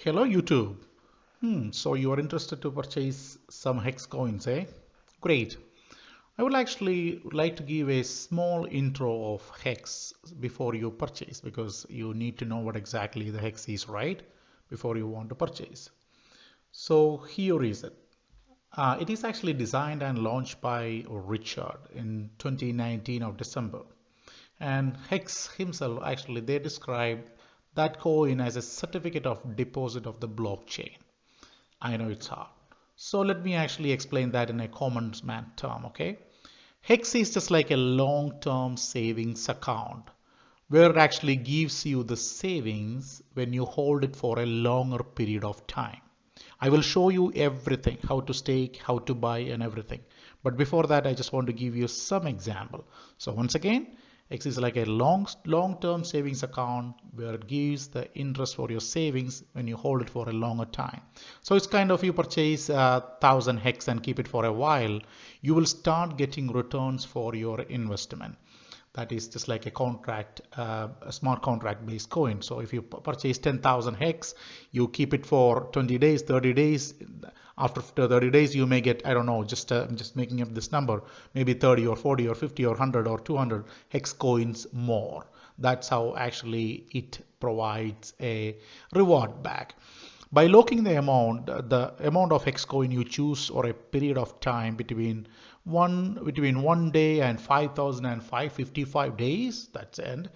Hello YouTube. So you are interested to purchase some Hex coins, eh? Great. I would actually like to give a small intro of Hex before you purchase because you need to know what exactly the Hex is, right? Before you want to purchase. So here is it. It is actually designed and launched by Richard in 2019 of December. And Hex himself actually they describe that coin as a certificate of deposit of the blockchain. I know it's hard. So let me actually explain that in a common man term, okay? Hex is just like a long-term savings account where it actually gives you the savings when you hold it for a longer period of time. I will show you everything, how to stake, how to buy and everything. But before that, I just want to give you some example. So once again, X is like a long-term savings account where it gives the interest for your savings when you hold it for a longer time. So it's kind of you purchase 1,000 Hex and keep it for a while, you will start getting returns for your investment. That is just like a contract, a smart contract based coin. So if you purchase 10,000 Hex, you keep it for 20 days, 30 days. After 30 days, you may get, I don't know, I'm just making up this number, maybe 30 or 40 or 50 or 100 or 200 Hex coins more. That's how actually it provides a reward back. By locking the amount of Hex coin you choose or a period of time between 1 day and 5,555 days, that's end,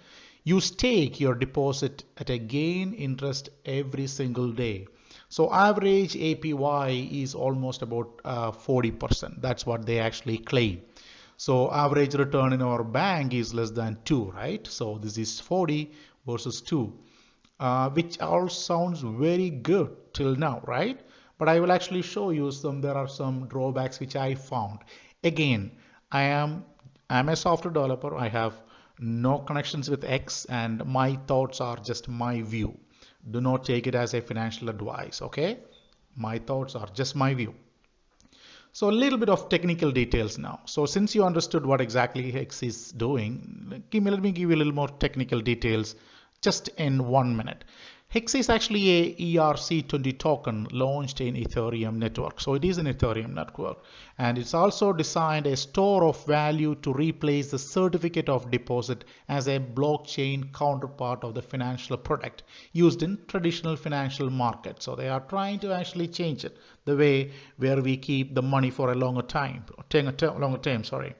you stake your deposit at a gain interest every single day. So average APY is almost about 40%. That's what they actually claim. So average return in our bank is less than 2, right? So this is 40 versus 2 which all sounds very good till now, right? But I will actually show you there are some drawbacks which I found. Again, I'm a software developer. I have no connections with X and my thoughts are just my view. Do not take it as a financial advice, okay? My thoughts are just my view. So a little bit of technical details now. So since you understood what exactly Hex is doing, let me give you a little more technical details just in 1 minute. Hex is actually a ERC20 token launched in Ethereum network. So it is an Ethereum network and it's also designed a store of value to replace the certificate of deposit as a blockchain counterpart of the financial product used in traditional financial markets. So they are trying to actually change it the way where we keep the money for a longer time, sorry.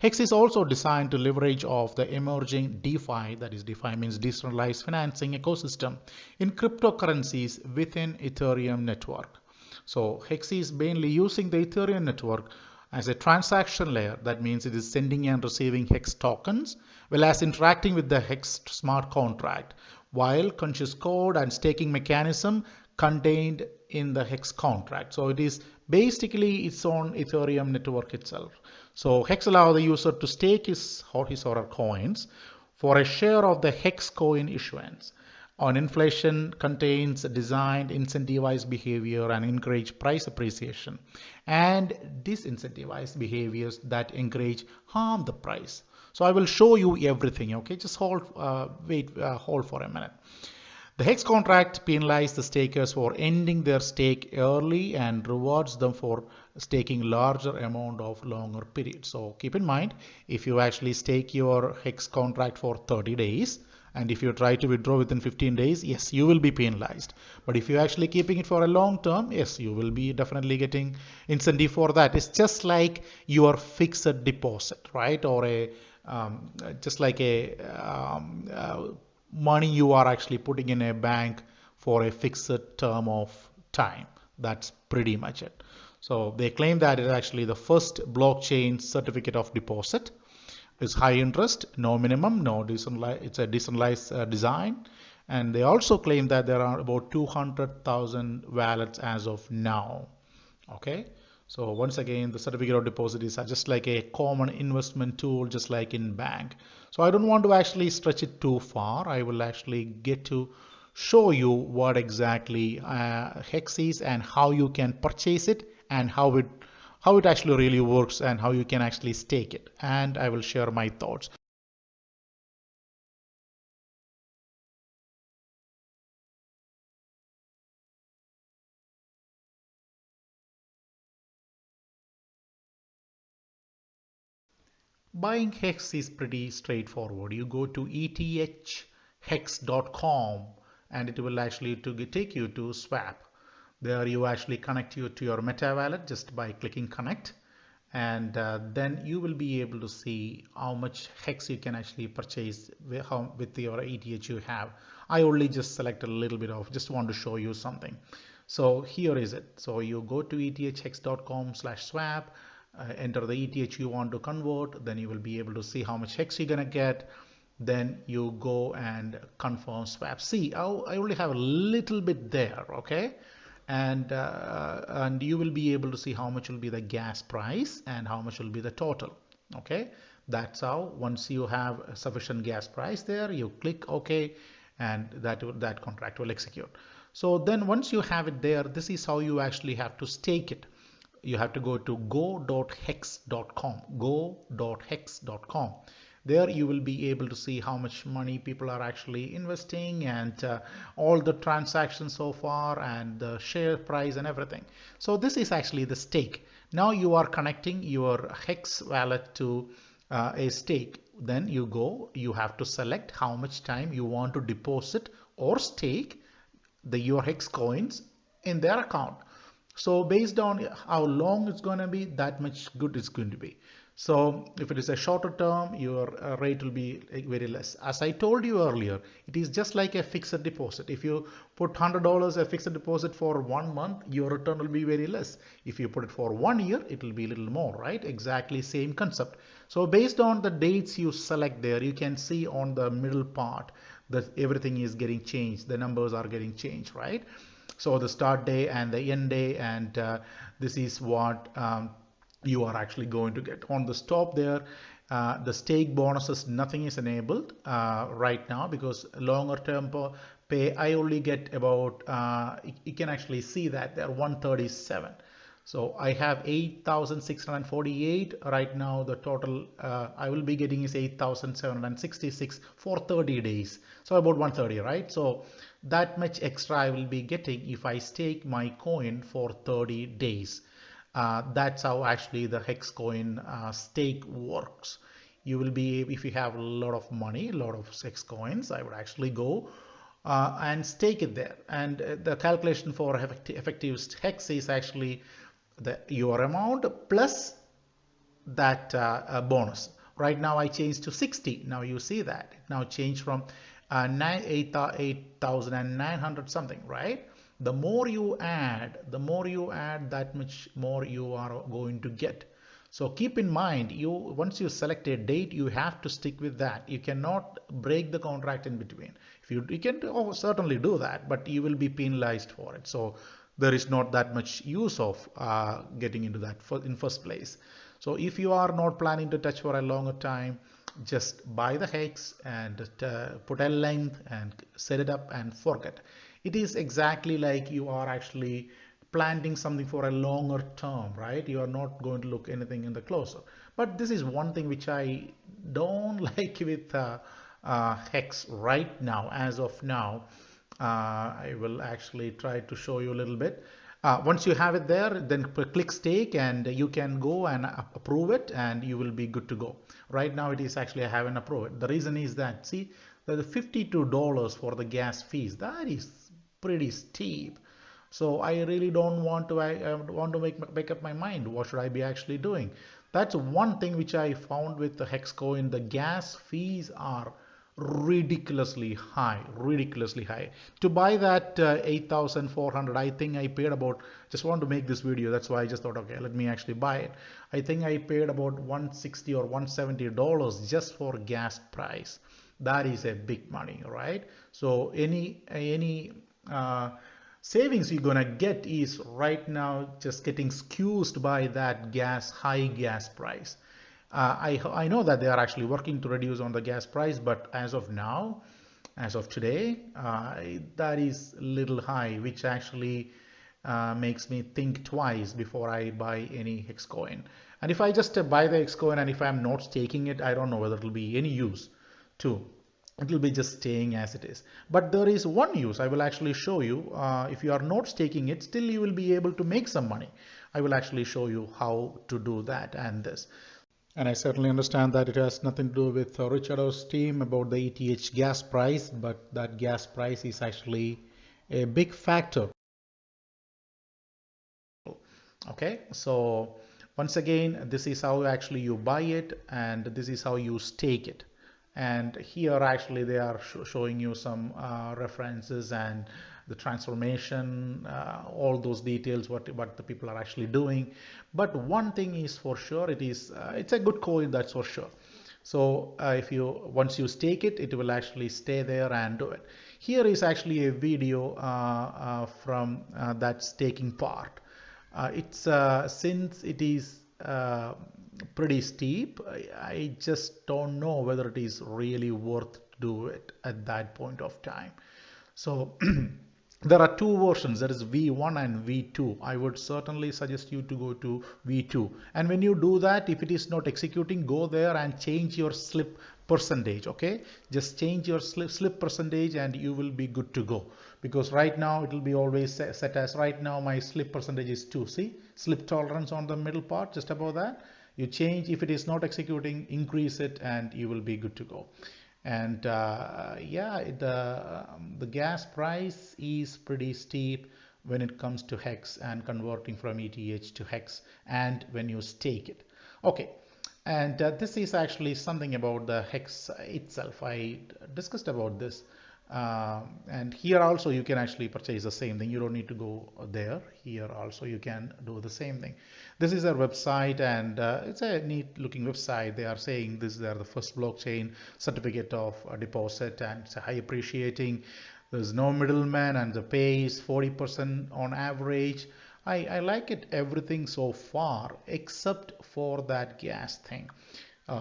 Hex is also designed to leverage off the emerging DeFi, that is DeFi means decentralized financing ecosystem, in cryptocurrencies within Ethereum network. So Hex is mainly using the Ethereum network as a transaction layer. That means it is sending and receiving Hex tokens, well as interacting with the Hex smart contract, while conscious code and staking mechanism contained in the Hex contract. So it is basically its own Ethereum network itself. So Hex allows the user to stake his or her coins for a share of the Hex coin issuance. On inflation contains designed incentivized behavior and encourage price appreciation, and disincentivized behaviors that encourage harm the price. So I will show you everything. Okay, just hold for a minute. The Hex contract penalizes the stakers for ending their stake early and rewards them for staking larger amount of longer periods. So keep in mind, if you actually stake your Hex contract for 30 days, and if you try to withdraw within 15 days, yes, you will be penalized. But if you're actually keeping it for a long term, yes, you will be definitely getting incentive for that. It's just like your fixed deposit, right? Or just like a money you are actually putting in a bank for a fixed term of time. That's pretty much it. So they claim that it is actually the first blockchain certificate of deposit. It's high interest, no minimum, no decentralized, it's a decentralized design. And they also claim that there are about 200,000 wallets as of now. Okay. So once again, the certificate of deposit is just like a common investment tool, just like in bank. So I don't want to actually stretch it too far. I will actually get to show you what exactly Hex is and how you can purchase it and how it actually really works and how you can actually stake it. And I will share my thoughts. Buying Hex is pretty straightforward. You go to ethhex.com and it will actually take you to Swap. There you actually connect you to your Meta wallet just by clicking connect, and then you will be able to see how much Hex you can actually purchase with your ETH you have. I only just select a little bit of, just want to show you something. So here is it. So you go to ethhex.com/swap, enter the ETH you want to convert, then you will be able to see how much Hex you're gonna get. Then you go and confirm swap. See, I only have a little bit there, okay? And you will be able to see how much will be the gas price and how much will be the total. Okay, that's how. Once you have a sufficient gas price there, you click OK, and that contract will execute. So then once you have it there, this is how you actually have to stake it. You have to go to go.hex.com, go.hex.com. There you will be able to see how much money people are actually investing, and all the transactions so far, and the share price and everything. So this is actually the stake. Now you are connecting your Hex wallet to a stake. Then you have to select how much time you want to deposit or stake your Hex coins in their account. So based on how long it's going to be, that much good it's going to be. So if it is a shorter term, your rate will be very less. As I told you earlier, it is just like a fixed deposit. If you put $100 a fixed deposit for 1 month, your return will be very less. If you put it for 1 year, it will be a little more, right? Exactly same concept. So based on the dates you select there, you can see on the middle part that everything is getting changed. The numbers are getting changed, right? So the start day and the end day, and this is what you are actually going to get. On the stop there, the stake bonuses, nothing is enabled right now, because longer term pay, I only get about, you can actually see that they're 137. So I have 8,648 right now. The total I will be getting is 8,766 for 30 days. So about 130, right? So that much extra I will be getting if I stake my coin for 30 days. That's how actually the Hex coin stake works. You will be, if you have a lot of money, a lot of Hex coins, I would actually go and stake it there. And the calculation for effective Hex is actually your amount plus that bonus. Right now I changed to 60. Now you see that it now changed from 8,900 something, right? The more you add, that much more you are going to get. So keep in mind, once you select a date, you have to stick with that. You cannot break the contract in between. If you can certainly do that, but you will be penalized for it. So there is not that much use of getting into that in first place. So if you are not planning to touch for a longer time, just buy the Hex and put a length and set it up and forget. It is exactly like you are actually planting something for a longer term, right? You are not going to look anything in the closer. But this is one thing which I don't like with Hex right now. As of now, I will actually try to show you a little bit. Once you have it there, then click stake and you can go and approve it, and you will be good to go. Right now it is actually I haven't approved it. The reason is that, see, the $52 for the gas fees, that is pretty steep. So I really don't want to, I want to make up my mind. What should I be actually doing? That's one thing which I found with the Hex coin. The gas fees are ridiculously high. To buy that 8,400, I think I paid about, just want to make this video, that's why I just thought, okay, let me actually buy it. I think I paid about $160 or $170 just for gas price. That is a big money, right? So any savings you're gonna get is right now just getting skewed by that high gas price. I know that they are actually working to reduce on the gas price, but as of now, as of today, that is a little high, which actually makes me think twice before I buy any Hex coin. And if I just buy the Hex coin and if I'm not staking it, I don't know whether it will be any use too. It will be just staying as it is. But there is one use I will actually show you. If you are not staking it, still you will be able to make some money. I will actually show you how to do that and this. And I certainly understand that it has nothing to do with Richard's team about the ETH gas price, but that gas price is actually a big factor. Okay, so once again, this is how actually you buy it, and this is how you stake it. And here actually they are showing you some references and the transformation, all those details, what the people are actually doing. But one thing is for sure, it's a good coin, that's for sure. So if you once you stake it, it will actually stay there and do it. Here is actually a video from that staking part. It's since it is pretty steep, I just don't know whether it is really worth to do it at that point of time. So there are two versions, that is V1 and V2. I would certainly suggest you to go to V2. And when you do that, if it is not executing, go there and change your slip percentage. Okay, just change your slip percentage and you will be good to go, because right now it will be always set as, right now my slip percentage is 2. See, slip tolerance on the middle part, just above that. You change, if it is not executing, increase it and you will be good to go. And yeah, the gas price is pretty steep when it comes to hex and converting from ETH to hex, and when you stake it. Okay, and this is actually something about the hex itself. I discussed about this. And here also you can actually purchase the same thing. You don't need to go there. Here also you can do the same thing. This is their website, and it's a neat looking website. They are saying this is the first blockchain certificate of deposit, and it's a high appreciating. There's no middleman, and the pay is 40% on average. I like it, everything so far except for that gas thing.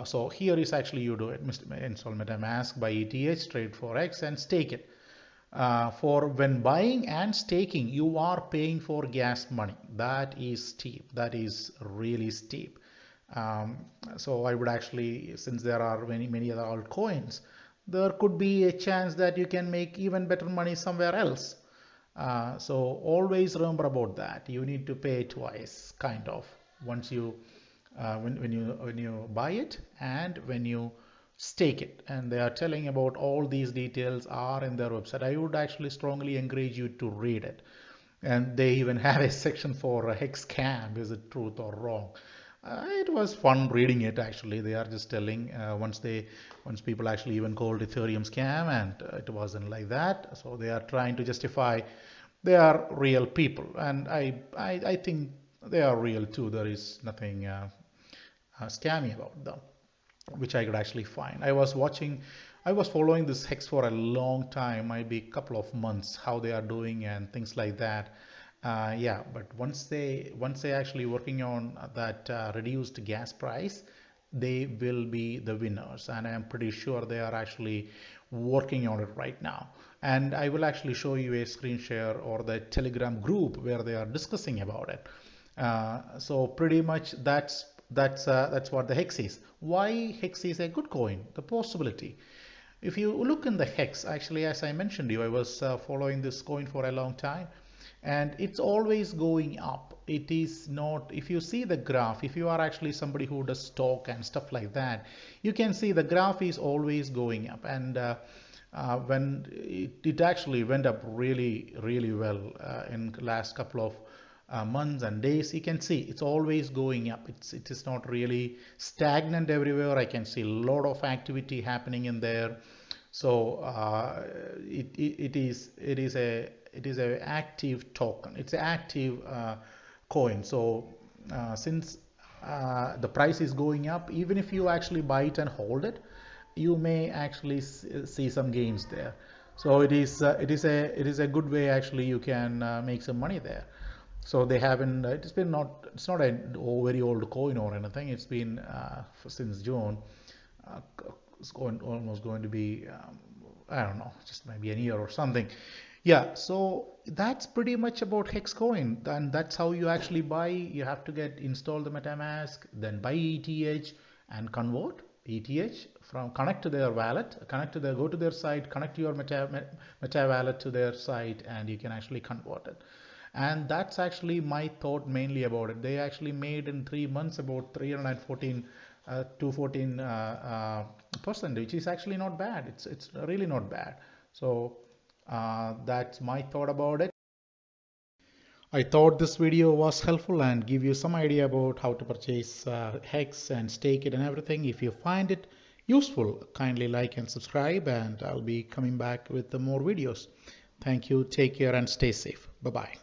So here is actually, you do it, install MetaMask, buy ETH, trade Forex, and stake it. For when buying and staking, you are paying for gas money. That is steep. That is really steep. So I would actually, since there are many other altcoins, there could be a chance that you can make even better money somewhere else. So always remember about that. You need to pay twice, kind of, once you when you buy it and when you stake it. And they are telling about all these details are in their website. I would actually strongly encourage you to read it. And they even have a section for a hex scam. Is it truth or wrong? It was fun reading it actually. They are just telling once people actually even called Ethereum scam, and it wasn't like that. So they are trying to justify they are real people, and I think they are real too. There is nothing scammy about them, which I could actually find. I was following this hex for a long time, maybe a couple of months, how they are doing and things like that. Yeah, but once they actually working on that reduced gas price, they will be the winners, and I am pretty sure they are actually working on it right now. And I will actually show you a screen share or the Telegram group where they are discussing about it. So pretty much that's what the hex is. Why hex is a good coin? The possibility. If you look in the hex, actually, as I mentioned to you, I was following this coin for a long time, and it's always going up. It is not, if you see the graph, if you are actually somebody who does stock and stuff like that, you can see the graph is always going up. And when it actually went up really well in last couple of months and days, you can see it's always going up. It is not really stagnant everywhere. I can see a lot of activity happening in there. So it is a active token. It's an active coin. So since the price is going up, even if you actually buy it and hold it, you may actually see some gains there. So it is a good way actually you can make some money there. So they haven't. It's not a very old coin or anything. It's been since June. Uh, it's almost going to be I don't know, just maybe a year or something. Yeah, so that's pretty much about Hexcoin, and that's how you actually buy. You have to install the MetaMask, then buy ETH and convert ETH from, connect to their wallet, go to their site, connect your Meta wallet to their site, and you can actually convert it. And that's actually my thought mainly about it. They actually made in 3 months about 314 214 percent, which is actually not bad. It's really not bad. So that's my thought about it. I thought this video was helpful and give you some idea about how to purchase Hex and stake it and everything. If you find it useful, kindly like and subscribe, and I'll be coming back with more videos. Thank you. Take care and stay safe. Bye bye.